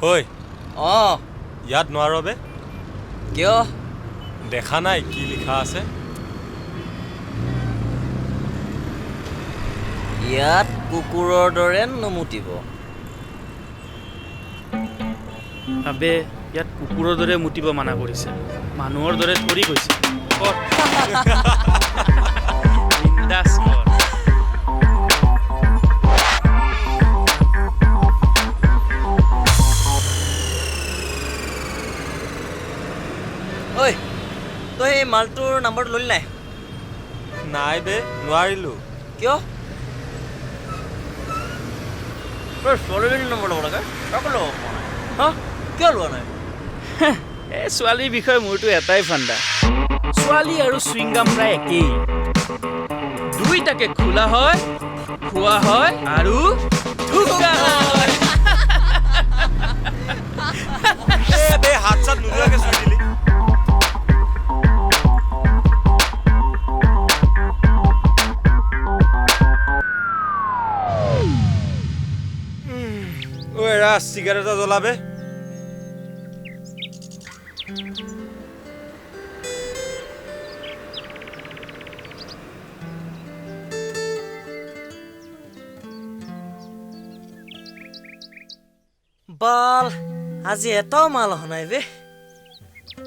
ঐ ইয়াত নোৱাৰ বে কিয় দেখা নাই কি লিখা আছে ইয়াত কুকুৰৰ দৰে নমুতিব আবে ইয়াত কুকুৰৰ দৰে মুতিব মানা কৰিছে মানুহৰ দৰে ধৰি গৈছে বিন্দাছ কৰ ঐ তই এই মালটোৰ নাম্বাৰটো ল'লি নাই নাই বে নোৱাৰিলোঁ কিয় তই ছোৱালীজনীৰ নম্বৰ ল'ব লাগে কাকো ল'ব পৰা নাই হা কিয় লোৱা নাই এই ছোৱালীৰ বিষয়ে মোৰতো এটাই ফান্দা ছোৱালী আৰু চুইংগাম প্ৰায় একেই দুইটাকে খোলা হয় খোৱা হয় আৰু ধুকা হয় বে হাত চাত নোলোৱাকৈ চুই দিলি চিগাৰেট এটা জ্বলাবে বাল আজি এটাও মাল অহা নাই বে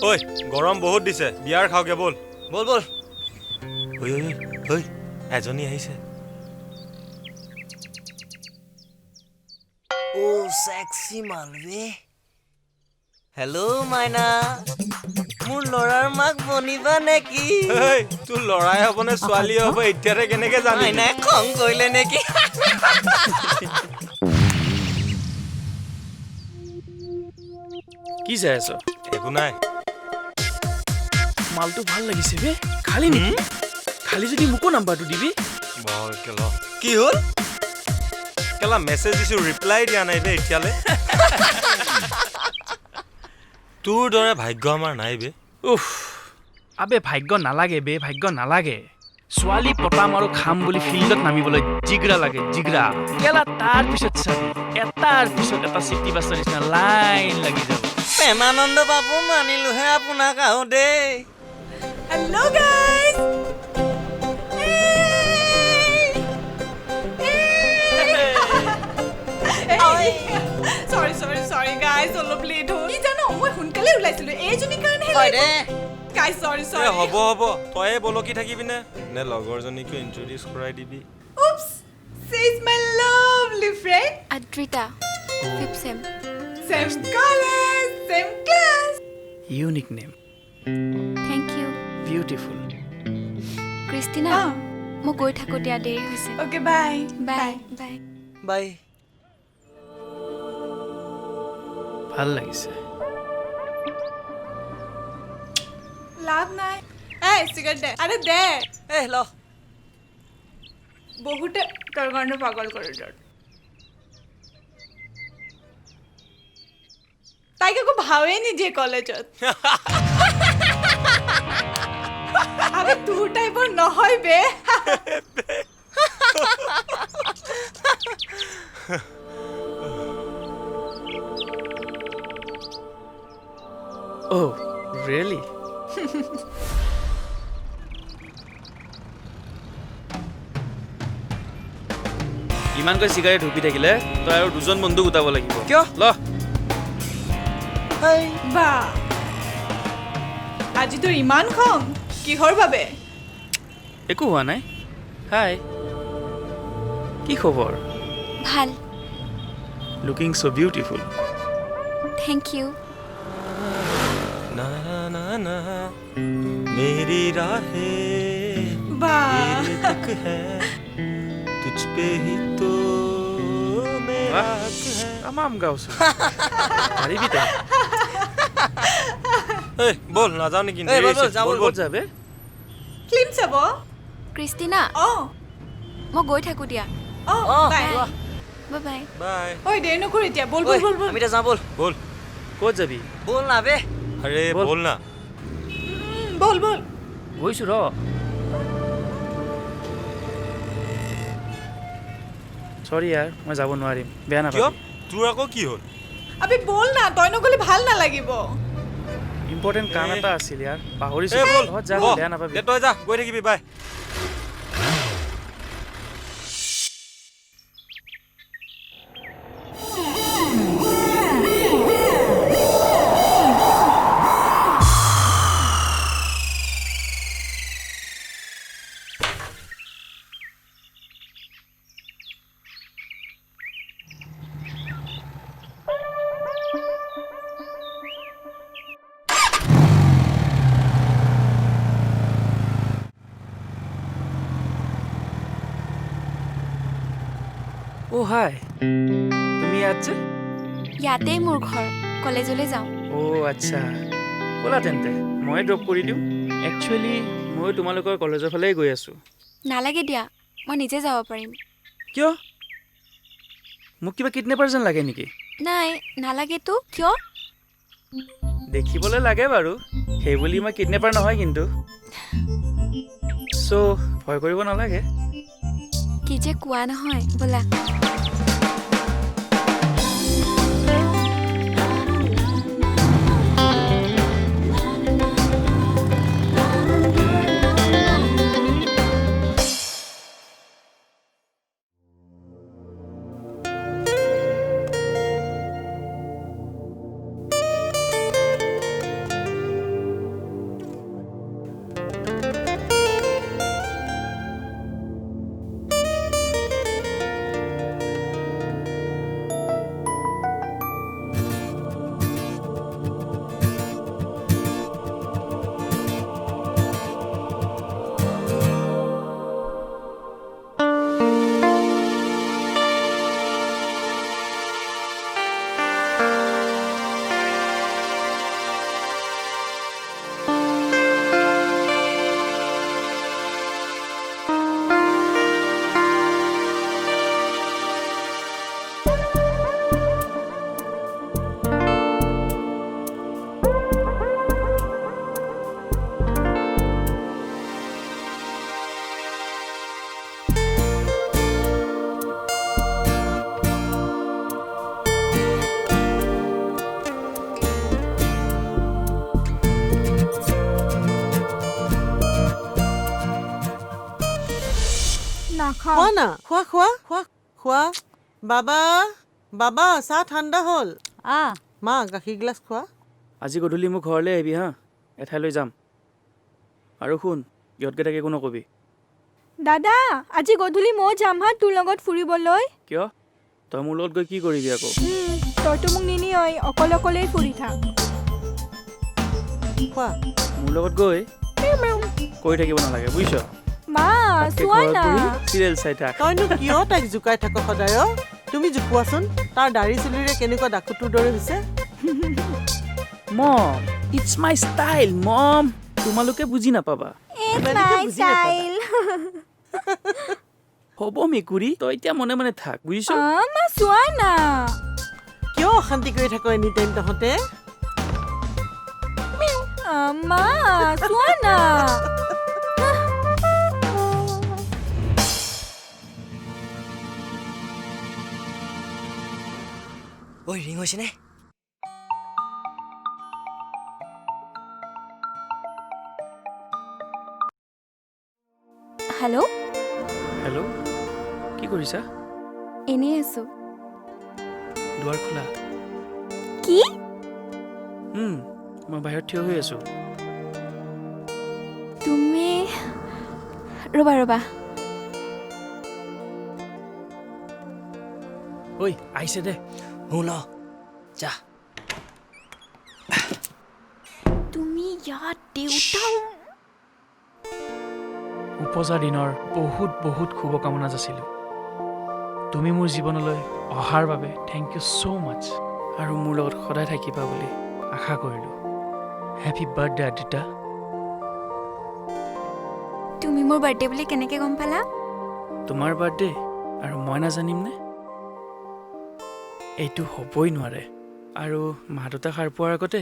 ঐ গৰম বহুত দিছে বিয়াৰ খাওঁগে বল বল বল ঐ ঐ ঐ এজনী আহিছে ও সেক্সি মাল বে হেল্ল' মাইনা মোৰ ল'ৰাৰ মাক বনিবা নেকি তোৰ ল'ৰাই হ'ব নে ছোৱালী হ'ব এতিয়াতে কেনেকে জানি মাইনাই খং কৰিলে নেকি কি চাই আছ একো নাই মালটো ভাল লাগিছে বে খালি নেকি খালি যদি মোকো নাম্বাৰটো দিবি কি হ'ল কেলা মেছেজ দিছো ৰিপ্লাই দিয়া নাই বে এতিয়ালে তোৰ দৰে ভাগ্য আমাৰ নাই বে উফ আবে ভাগ্য নালাগে বে ভাগ্য নালাগে ছোৱালী পতাম আৰু খাম বুলি ফিল্ডত নামিবলৈ জিগৰা লাগে জিগৰা কেলা তাৰ পিছত চাবি এটাৰ পিছত এটা চিটি বাছৰ নিচিনা লাইন লাগি যাব প্ৰেমানন্দ বাবু মানিলোহে আপোনাক আহো দেই হেল্ল' গাইজ sorry guys অলপ লেট হ'ল কি জানো মই সোনকালে ওলাইছিলো এইজনী কাৰণে হয় দে guys sorry হ'ব তয়ে বলকি থাকিবি নে লগৰজনীকো ইন্ট্ৰডিউচ কৰাই দিবি oops says my lovely friend Adrita 5th sem same college same class unique name thank you beautiful Christina মই গৈ থাকো দিয়া দেৰি হৈছে okay bye bye bye bye ভাল লাগিছে লাভ নাই এই চিগাৰেট দে আৰে দে ল বহুতে তোৰ কাৰণে পাগল কৰি তোৰ তাইক একো ভাৱেই নিদিয়ে কলেজত আবে তোৰ টাইপৰ নহয় বে Oh, really? ইমানকৈ চিগাৰেট হুপি থাকিলে তই আৰু দুজন বন্ধু গোটাব লাগিব কিয় ল বা আজি তোৰ ইমান খং কিহৰ বাবে একো হোৱা নাই হাই কি খবৰ ভাল looking so beautiful thank you না না না मेरी राहें বা तेरे तक है तुझ पे ही तो मेरा हक है আমাম গাওছো পাৰিবি তই এই বল নাযাও নেকি এই বল, যাওঁ, বল বল যাবে ফিল্ম চাব Christina মই গৈ থাকো দিয়া বাই বাই বাই বাই ঐ দেৰি নকৰ এতিয়া বল বল বল বল আমি যাওঁ বল বল ক'ত যাবি বল না বে আরে বল। বল না বল বল গৈছো ৰ সৰি यार মই যাব নোৱাৰিম বেয়া কিয় নাপাবি তোৰ আকৌ কি হ'ল আবে বল না তই নগলে ভাল নালাগিব ইম্পৰ্টেণ্ট কাম এটা আছিল ইয়াৰ পাহৰিছো এই বল যা বল। বেয়া নাপাবি দে তই যা গৈ থাকিবি বাই অ' হাই তুমি ইয়াত যে ইয়াতেই মোৰ ঘৰ কলেজলৈ যাওঁ অ' আচ্ছা ব'লা তেন্তে মই ড্ৰপ কৰি দিওঁ একচুৱেলি মই তোমালোকৰ কলেজৰ ফালেই গৈ আছোঁ নালাগে দিয়া মই নিজে যাব পাৰিম কিয় মোক কিবা কিডনেপাৰ যেন লাগে নেকি নাই নালাগেতো কিয় দেখিবলৈ লাগে বাৰু সেইবুলি মই কিডনেপাৰ নহয় কিন্তু চ' ভয় কৰিব নালাগে কি যে কোৱা নহয় ব'লা খোৱা না খোৱা খোৱা খোৱা খোৱা বাবা বাবা চাহ ঠাণ্ডা হ'ল মা গাখীৰ গিলাচ খোৱা আজি গধূলি মোৰ ঘৰলৈ আহিবি হা এঠাইলৈ যাম আৰু শুন ইহঁতকেইটাক একো নকবি দাদা আজি গধূলি মই যাম হা তোৰ লগত ফুৰিবলৈ কিয় তই মোৰ লগত গৈ কি কৰিবি আকৌ তইতো মোক নিনিয়ই অকলে অকলেই ফুৰি থাক খোৱা মোৰ লগত গৈ কৰি থাকিব নালাগে বুজিছ মা চোৱা না চিৰিয়েল চাই থাক তইনো কিয় তাইক জোকাই থাক সদায় তুমি জোকোৱাচোন তাৰ দাঢ়ি চুলিৰে কেনেকুৱা ডাকুটোৰ দৰে হৈছে মম ইটছ মাই ষ্টাইল মম তোমালোকে বুজি নাপাবা হ'ব মেকুৰী তই এতিয়া মনে মনে থাক বুজিছ মা চোৱা না কিয় অশান্তি কৰি থাক এনি টাইম তহঁতে মা চোৱা না ঐ ৰিং হৈছেনে হেল্ল' হেল্ল' কি কৰিছা এনেই আছো দুৱাৰ খোলা কি মই বাহিৰত থিয় হৈ আছো তুমি ৰ'বা ৰ'বা ঐ আহিছে দে শুন যা তুমি ইয়াত দেউতা উপজা দিনৰ বহুত বহুত শুভকামনা যাচিলোঁ তুমি মোৰ জীৱনলৈ অহাৰ বাবে থেংক ইউ ছ' মাছ আৰু মোৰ লগত সদায় থাকিবা বুলি আশা কৰিলোঁ হেপী বাৰ্থডে আদিতা তুমি মোৰ বাৰ্থডে বুলি কেনেকৈ গম পালা তোমাৰ বাৰ্থডে আৰু মই নাজানিমনে এইটো হ'বই নোৱাৰে আৰু মা দেউতা সাৰ পোৱাৰ আগতে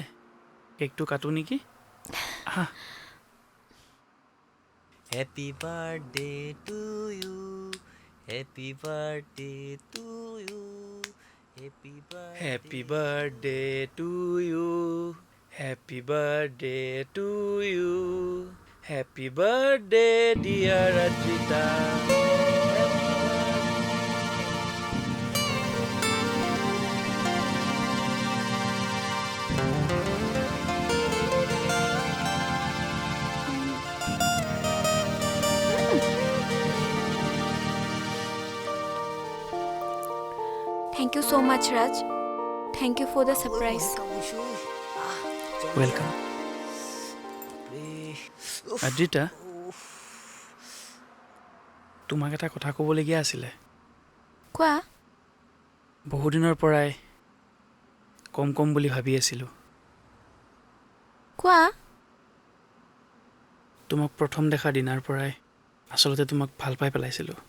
কেকটো কাটো নেকি আহা happy birthday to you happy birthday to you Happy birthday to you. Happy birthday to you. Happy birthday, dear Adrita. Thank you so much, Raj. Thank you for the surprise. Welcome. Adrita, তোমাক এটা কথা ক'বলগীয়া আছিলে। কোৱা। বহুদিনৰ পৰাই কম বুলি ভাবি আছিলোঁ। কোৱা। তোমাক প্ৰথম দেখা দিনাৰ পৰাই আচলতে তোমাক ভাল পাই পেলাইছিলোঁ।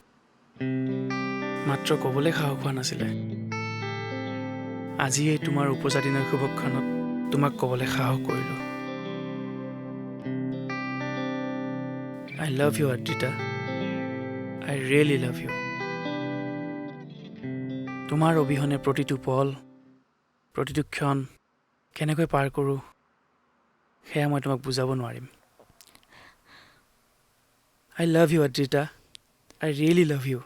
মাত্ৰ ক'বলৈ সাহস হোৱা নাছিলে। আজি এই তোমাৰ উপজা দিনৰ শুভক্ষণত তোমাক ক'বলৈ সাহস কৰিলোঁ। I love you, Adrita. I really love you. তোমাৰ অবিহনে প্ৰতিটো পল, প্ৰতিটো ক্ষণ কেনেকৈ পাৰ কৰোঁ সেয়া মই তোমাক বুজাব নোৱাৰিম। I love you, Adrita. I really love you.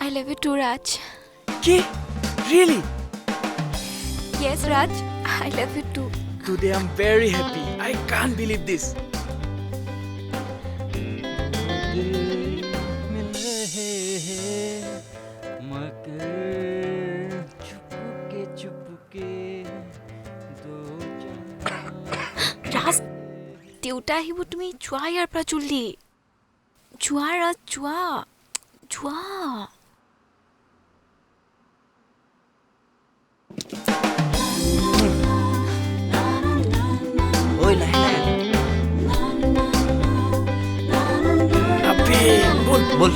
I love you too, Raj. কি? Really? Yes, Raj. I love you too. Today I'm very happy. I can't believe this. Raj, দেউতা আহিব, তুমি যোৱা ইয়াৰ পৰা জলদি। যোৱা ৰাজ, যোৱা। যোৱা। ঐ লাহে লাহে Happy. বল বল।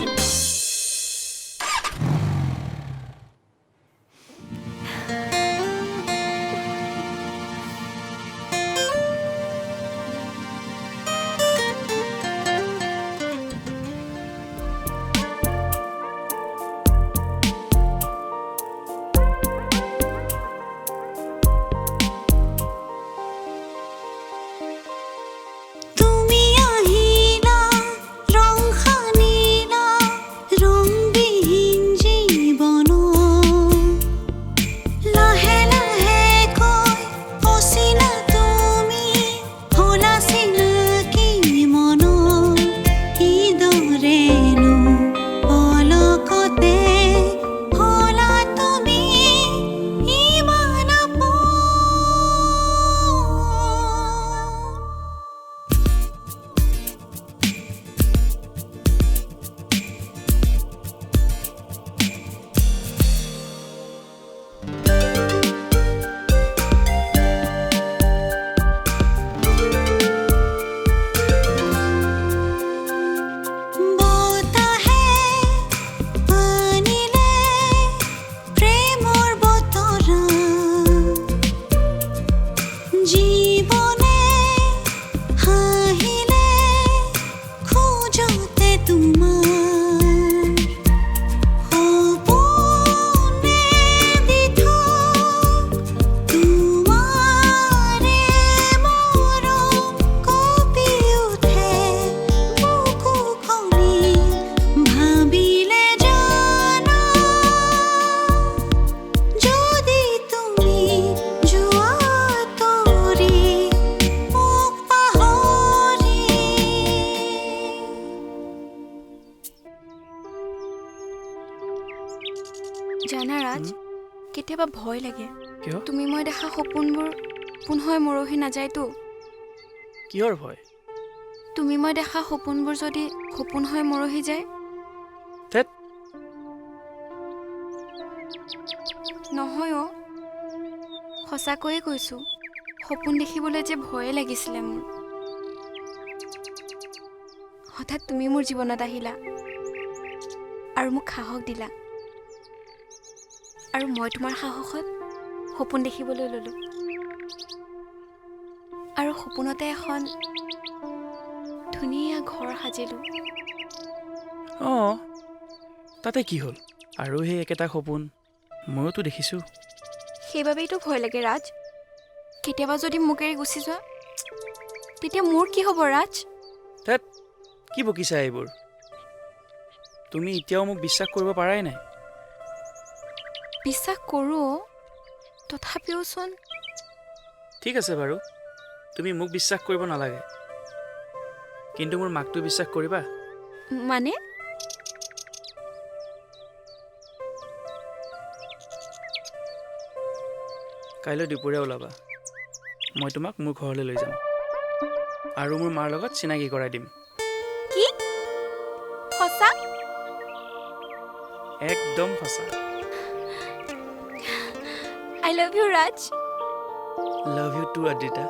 জানা ৰাজ, কেতিয়াবা ভয় লাগে। কিয়? তুমি মই দেখা সপোনবোৰ পুনঃ মৰহি নাযায়তো। কিহৰ ভয়? তুমি মই দেখা সপোনবোৰ যদি সপোন হৈ মৰহি যায়। ধেত। নহয় অ, সঁচাকৈয়ে কৈছোঁ, সপোন দেখিবলৈ যে ভয়ে লাগিছিলে মোৰ। হঠাৎ তুমি মোৰ জীৱনত আহিলা আৰু মোক সাহস দিলা, আৰু মই তোমাৰ সাহসত সপোন দেখিবলৈ ল'লোঁ। আৰু সপোনতে এখন ধুনীয়া ঘৰ সাজিলোঁ। অঁ তাতে কি হ'ল? আৰু সেই একেটা সপোন ময়োতো দেখিছোঁ। সেইবাবেইতো ভয় লাগে ৰাজ। কেতিয়াবা যদি মোক এৰি গুচি যোৱা তেতিয়া মোৰ কি হ'ব ৰাজ? তাত কি বকিছা এইবোৰ? তুমি এতিয়াও মোক বিশ্বাস কৰিব পাৰাই নাই। বিশ্বাস কৰোঁ, তথাপিওচোন। ঠিক আছে বাৰু, তুমি মোক বিশ্বাস কৰিব নালাগে, কিন্তু মোৰ মাকটো বিশ্বাস কৰিবা। মানে কাইলৈ দুপৰীয়া ওলাবা, মই তোমাক মোৰ ঘৰলৈ লৈ যাম আৰু মোৰ মাৰ লগত চিনাকি কৰাই দিম। কি সঁচা? একদম সঁচা। I love you Raj. Love you too Adita.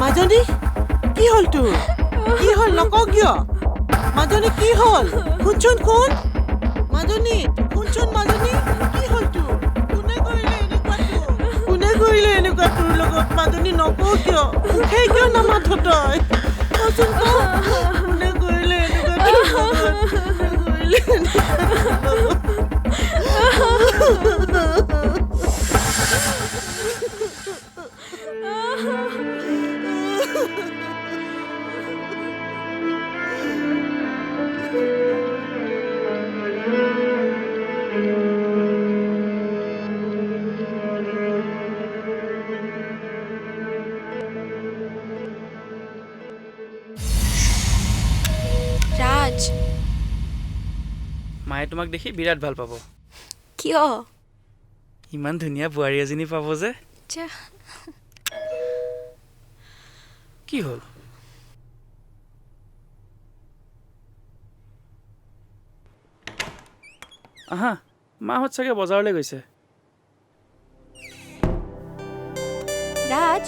মাজনী কি হ'ল তোৰ? কি হ'ল নকওঁ কিয়? মাজনী কি হ'ল? শুনচোন শুন। মাজনী শুনচোন, মাজনী কি হ'ল তোৰ? কোনে কৰিলে এনেকুৱা তোৰ? কোনে কৰিলে এনেকুৱা তোৰ লগত? মাজনী নকওঁ কিয়? মুখে কিয় নামাত তই? কচোন ক। কোনে কৰিলে এনেকুৱা তোৰ লগত? কোনে কৰিলে এনেকুৱা তোৰ লগত? ৰাজ, মায়ে তোমাক দেখি বিৰাট ভাল পাব। কিয়? ইমান ধুনীয়া বোৱাৰী এজনী পাব যে। যা। কি হ'ল? আহা, মাহঁত চাগে বজাৰলৈ গৈছে। ৰাজ,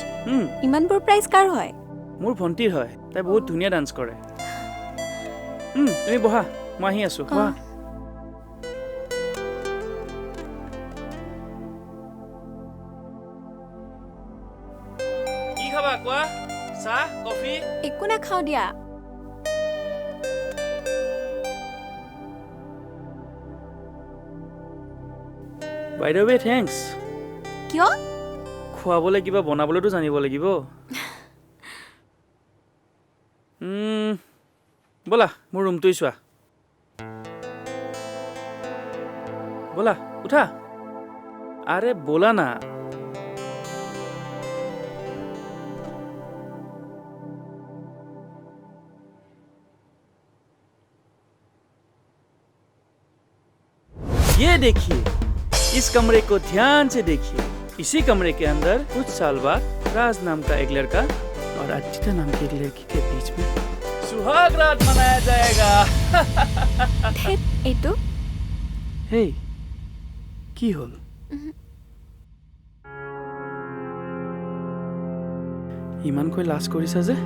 ইমানবোৰ প্ৰাইজ কাৰ হয়? মোৰ ভণ্টিৰ হয়, তাই বহুত ধুনীয়া ডান্স কৰে। তুমি বহা, মই আহি আছো। বহা। কি খাবা কোৱা? চাহ, কফি? একো নাখাওঁ দিয়া। বাই দ্য ৱে থেংকছ। কিয়? খুৱাবলৈ কিবা বনাবলৈতো জানিব লাগিব। ব'লা মোৰ ৰুমটোই চোৱা। ব'লা উঠা। আৰে ব'লা না। ये देखिए, इस कमरे को ध्यान से देखिए। इसी कमरे के अंदर कुछ साल बाद राज नाम का एक लड़का और अर्चिता नाम की एक लड़की के बीच में सुहाग रात मनाया जाएगा। এইটো हे কি হল? ইমানকৈ লাজ কৰিছা যে?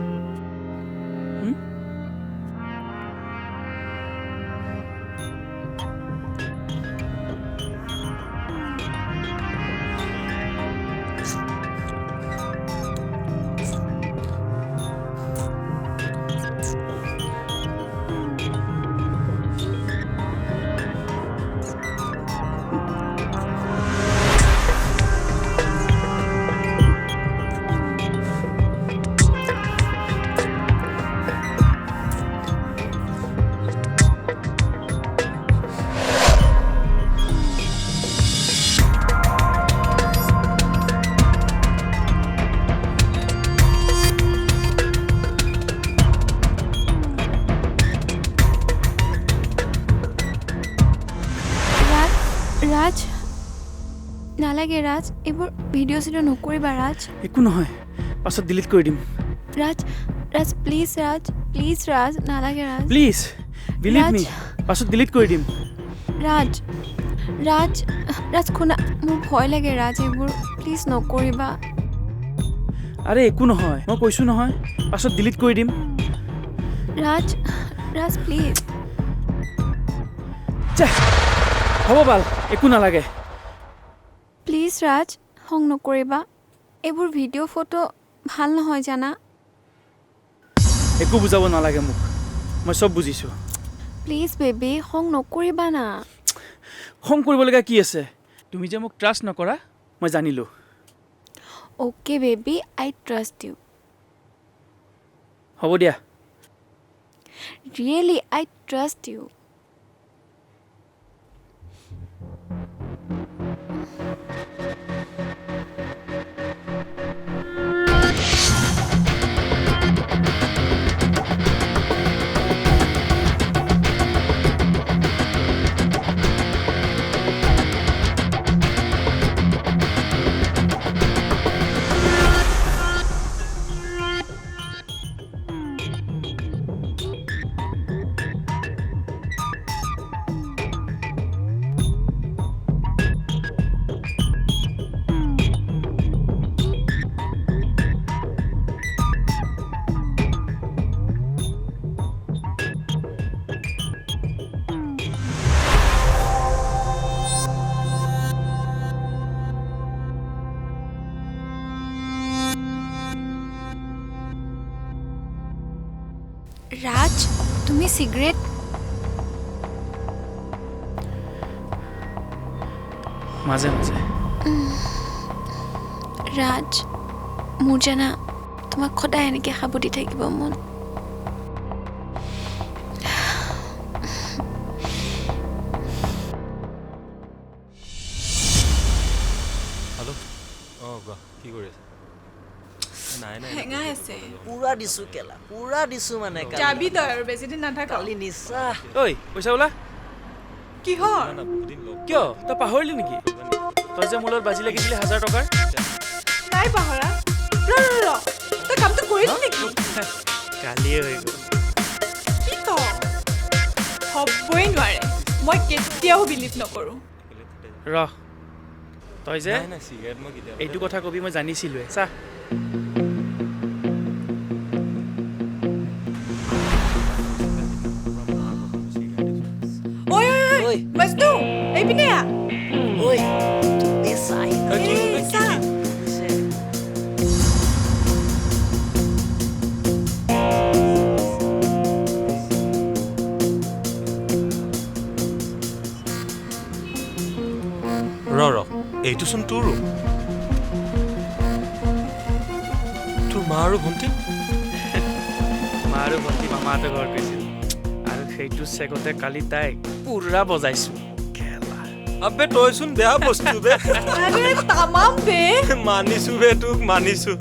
ৰাজ, নালাগে ৰাজ, এইবোৰ ভিডিঅ' চিডিঅ' নকৰিবা ৰাজ। একো নহয়, পাছত ডিলিট কৰি দিম। ৰাজ, ৰাজ প্লিজ ৰাজ, প্লিজ ৰাজ, নালাগে ৰাজ। প্লিজ বিলিভ মি, পাছত ডিলিট কৰি দিম। ৰাজ, ৰাজ, ৰাজ শুনা, মোৰ ভয় লাগে ৰাজ, এইবোৰ প্লিজ নকৰিবা। আৰে একো নহয় মই কৈছোঁ নহয় পাছত ডিলিট কৰি দিম ৰাজ ৰাজ প্লিজ হ'ব বাল একো নালাগে প্লিজ ৰাজ খং নকৰিবা এইবোৰ ভিডিঅ' ফটো ভাল নহয় জানা একো বুজাব নালাগে মোক মই চব বুজিছোঁ প্লিজ বেবী খং নকৰিবা না খং কৰিবলগীয়া কি আছে তুমি যে মোক ট্ৰাষ্ট নকৰা মই জানিলোঁ অ'কে বেবী আই ট্ৰাষ্ট ইউ হ'ব দিয়া ৰিয়েলি আই ট্ৰাষ্ট ইউ ৰাজ তুমি চিগাৰেট মাজে মাজে ৰাজ মোৰ জানা তোমাক সদায় এনেকৈ খাব দি থাকিব মন হেল্ল' অঁ কোৱা কি কৰি আছে নাই নাই হেঙাই আছে পুৰা দিছোঁ কেলা পুৰা দিছোঁ মানে যাবি তই আৰু বেছি দিন নাথাক কালি নিচা ঐ পইচা ওলা কিহৰ না বহুত দিন লগ কিয় তই পাহৰিলি নেকি তই যে মোৰ লগত বাজি লাগিছিলি 1000 টকাৰ নাই পাহৰা ৰ তই কামটো কৰিলি নেকি কালিয়ে হৈ গ'ল কি ক হ'বই নোৱাৰে মই কেতিয়াও বিলিভ নকৰোঁ ৰহ তই যে নাই নাই চিগাৰেট মই কেতিয়া এইটো কথা কবি মই জানিছিলোৱে চা ঐ ঐ ঐ মজনু এইপিনে আ ঐ বেচাই এই চা ৰ এইটোচোন তোৰ ৰুম তোৰ মা আৰু ভণ্টি মা আৰু ভণ্টি মামাহঁতৰ ঘৰত গৈছিল আৰু সেইটো চেগতে কালি তাইক পুৰা বজাইছোঁ খেলা আবে তইচোন বেয়া বস্তু বে আৰে তামাম বে মানিছো বে তোক মানিছো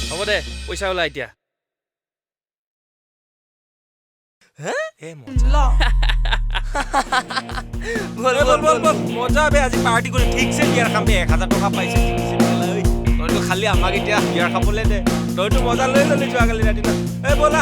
হ'ব দে পইচা ওলা এতিয়া এ ল বল মজা বে আজি পাৰ্টি কৰি ঠিকছে বিয়াৰ খাম বে 1000 টকা পাইছে ঠিকছে কেলা ঐ তইতো খালি আমাক এতিয়া বিয়াৰ খাবলৈ দে তইতো মজা লৈ ললি যোৱাকালি ৰাতি না এই বলা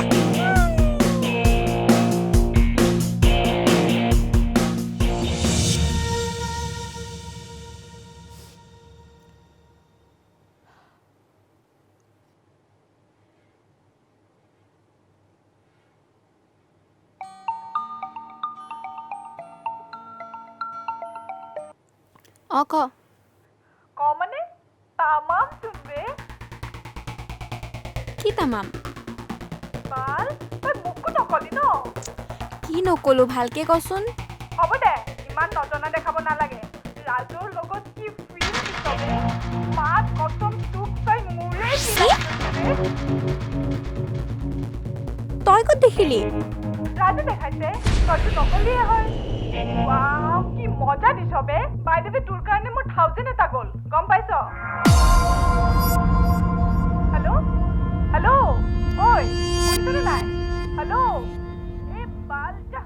অঁ ক মানে তামাম চোন বে কি তামাম বাল তই মোকো নকলি ন কি নক'লো ভালকে কচোন হ'ব দে ইমান নজনা দেখাব নালাগে ৰাজৰ লগত কি ফিল্ম দিছবে মাত কচম তোক তই মোৰে তই ক'ত দেখিলি ৰাজে দেখাইছে তইতো নকলিয়ে হয় ৱাও কি মজা দিছবে বাই দ্য ৱে তোৰ কাৰণে মোৰ 1000 এটা গ'ল গম পাইছ হেল্ল' ঐ শুনিছনে নাই হেল্ল' এ বাল যা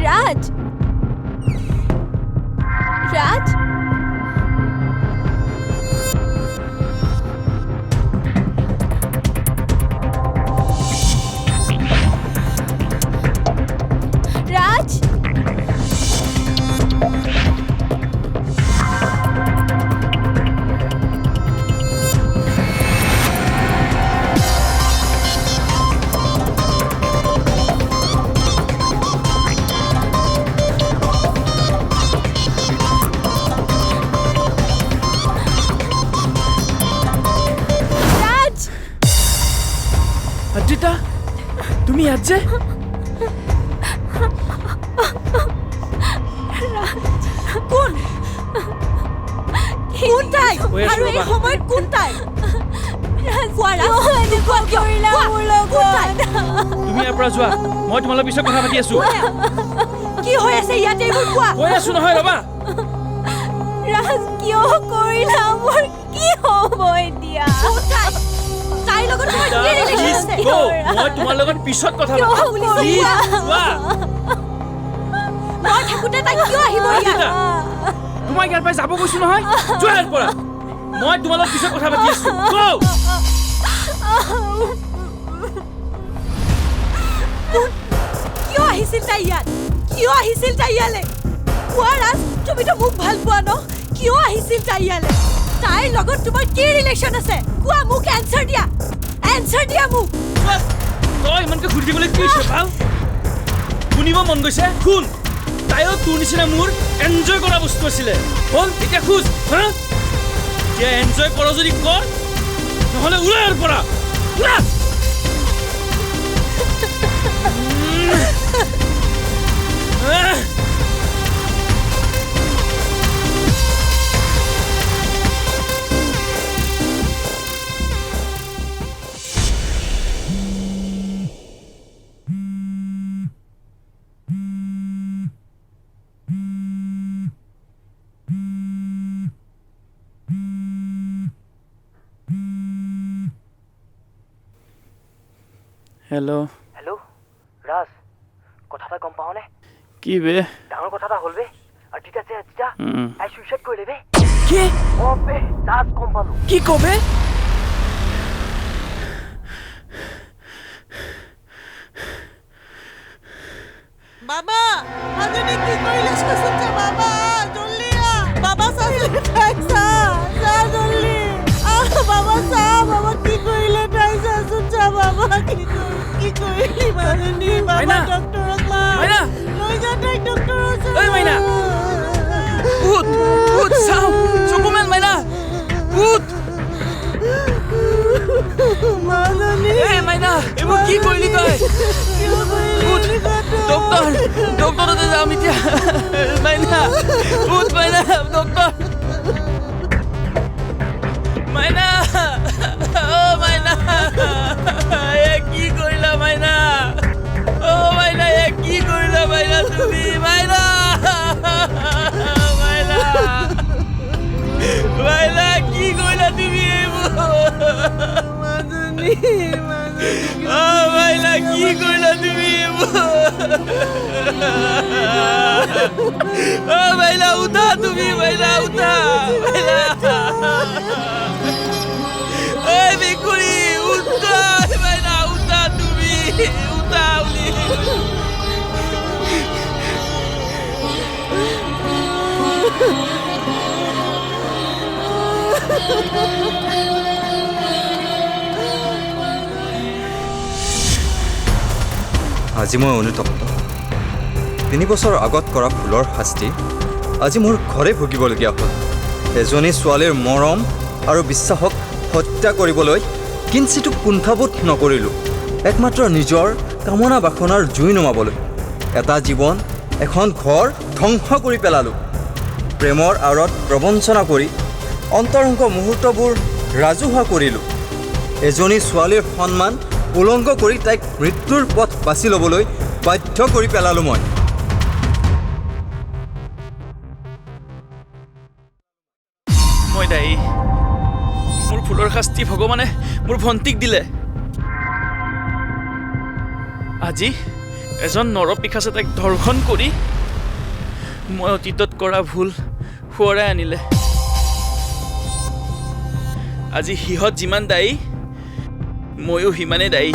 ৰাজ ৰাজ ৰাজ অদ্ৰিতা তুমি ইয়াত যে কোন তাই কৈ আছো আৰু এই ৰ'বা। সময়ত কোন তাই তুমি ইয়াৰ পৰা যোৱা মই তোমালোকৰ পিছত কথা পাতি আছো কি হৈ আছে ইয়াতে এইবোৰ কোৱা কৈ আছো নহয় ৰ'বা ৰাজ কিয় কৰিলা মোৰ কি হ'ব এতিয়া তাইৰ লগত তোমাৰ কি relation Please আছে? go. মই তোমাৰ লগত পিছত কথা কিয় পাতিম কৰিলা? Please, যোৱা মই থাকোঁতে তাই কিয় আহিব ইয়াত? অদ্ৰিতা, তোমাক ইয়াৰ পৰা যাব কৈছো নহয় যোৱা ইয়াৰ পৰা মই তোমাৰ লগত পিছত কথা পাতি আছো Go! কিয় আহিছিল তাই ইয়াত? কিয় আহিছিল তাই ইয়ালে? কোৱা ৰাজ, তুমিতো মোক ভাল পোৱা ন? কিয় আহিছিল তাই ইয়ালে? তাইৰ লগত তোমাৰ কি ৰিলেশ্যন আছে? কোৱা মোক এনচাৰ দিয়া। এনচাৰ দিয়া মোক। বাছ, তই ইমানকে ঘূৰি দিবলৈ কি হৈছে ভাল শুনিব মন গৈছে শুন তাইও তোৰ নিচিনা মোৰ এনজয় কৰা বস্তু আছিলে হ'ল এতিয়া খোজ হা এতিয়া এনজয় কৰ যদি কৰ নহ'লে ওলাই ইয়াৰ পৰা ওলা হেল্ল' হেল্ল' ৰাজ কথা এটা গম পাওঁনে কি বে ডাঙৰ কথা এটা হ'ল বে আৰু তেতিয়া তাই চুইচাইড কৰিলে বে কি অ বে ৰাজ গম পালোঁ কি কবে বাবা, মাজনী কি কৰিলে চোৱাচোন যা বাবা, জল্দি আ। বাবা চাচোন তাইক চা, যা জল্দি। বাবা চা, বাবা কি কৰিলে তাই চাচোন যা বাবা, কি কৰিলি মাজনী? বাবা মাইনা, ডক্টৰক মাত। মাইনা। লৈ যা তাইক ডক্টৰৰ ওচৰত। ঐ মাইনা। উঠ উঠ চাও চকু মেল মাইনা উঠ মাজনী এ মাইনা এইবোৰ কি কৰিলি তই কিয় কৰিলি? উঠ ডক্টৰতে যাম এতিয়া মাইনা উঠ মাইনা ডক্টৰ মাইনা অ মাইনা এ কি কৰিলা মাইনা অ মাইনা এ কি কৰিলা মাইনা তুমি মাইনা মাইনা মাইনা কি কৰিলা তুমি এইবোৰ মাজনী অ মাইনা কি কৰিলা তুমি এইবোৰ অ মাইনা উঠা তুমি মাইনা উঠা মাইনা ঐ মেকুৰী উঠা মাইনা উঠা তুমি উঠা বুলি আজি মই অনুতপ্ত 3 বছৰ আগত কৰা ভুলৰ শাস্তি আজি মোৰ ঘৰে ভুগিবলগীয়া হ'ল এজনী ছোৱালীৰ মৰম আৰু বিশ্বাসক হত্যা কৰিবলৈ কিঞ্চিতো কুণ্ঠাবোধ নকৰিলোঁ একমাত্ৰ নিজৰ কামনা বাসনাৰ জুই নমাবলৈ এটা জীৱন এখন ঘৰ ধ্বংস কৰি পেলালোঁ প্ৰেমৰ আঁৰত প্ৰবঞ্চনা কৰি অন্তৰংগ মুহূৰ্তবোৰ ৰাজহুৱা কৰিলোঁ এজনী ছোৱালীৰ সন্মান উলংঘ কৰি তাইক মৃত্যুৰ পথ বাছি ল'বলৈ বাধ্য কৰি পেলালোঁ মই দায়ী মোৰ ভুলৰ শাস্তি ভগৱানে মোৰ ভণ্টিক দিলে আজি এজন নৰপিশাচে তাইক ধৰ্ষণ কৰি মই অতীতত কৰা ভুল সোঁৱৰাই আনিলে। আজি সিহঁত যিমান দায়ী ময়ো সিমানেই দায়ী।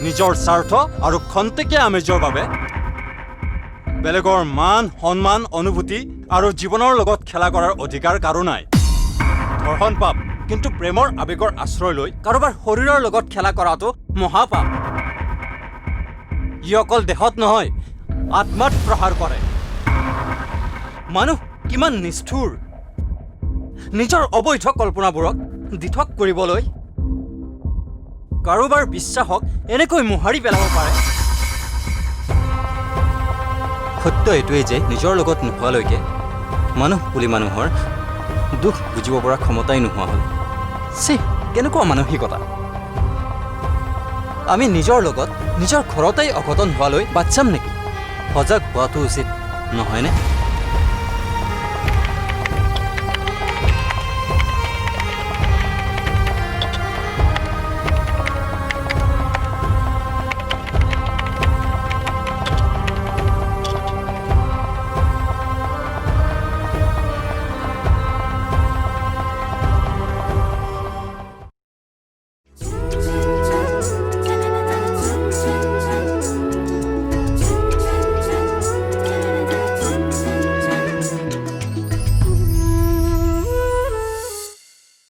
নিজৰ স্বাৰ্থ আৰু খন্তেকীয়া আমেজৰ বাবে বেলেগৰ মান সন্মান অনুভূতি আৰু জীৱনৰ লগত খেলা কৰাৰ অধিকাৰ কাৰো নাই। ধৰ্ষণ পাপ, কিন্তু প্ৰেমৰ আৱেগৰ আশ্ৰয় লৈ কাৰোবাৰ শৰীৰৰ লগত খেলা কৰাটো মহাপাপ। ই অকল দেহত নহয়, আত্মাত প্ৰহাৰ কৰে। মানুহ কিমান নিষ্ঠুৰ, নিজৰ অবৈধ কল্পনাবোৰক দিঠক কৰিবলৈ কাৰোবাৰ বিশ্বাসক এনেকৈ মোহাৰি পেলাব পাৰে। সত্য এইটোৱেই যে নিজৰ লগত নোহোৱালৈকে মানুহ বুলি মানুহৰ দুখ বুজিব পৰা ক্ষমতাই নোহোৱা হ'ল। কেনেকুৱা মানসিকতা! আমি নিজৰ লগত নিজৰ ঘৰতেই অঘটন হোৱালৈ বাদ চাম নেকি? সজাগ হোৱাটো উচিত নহয়নে?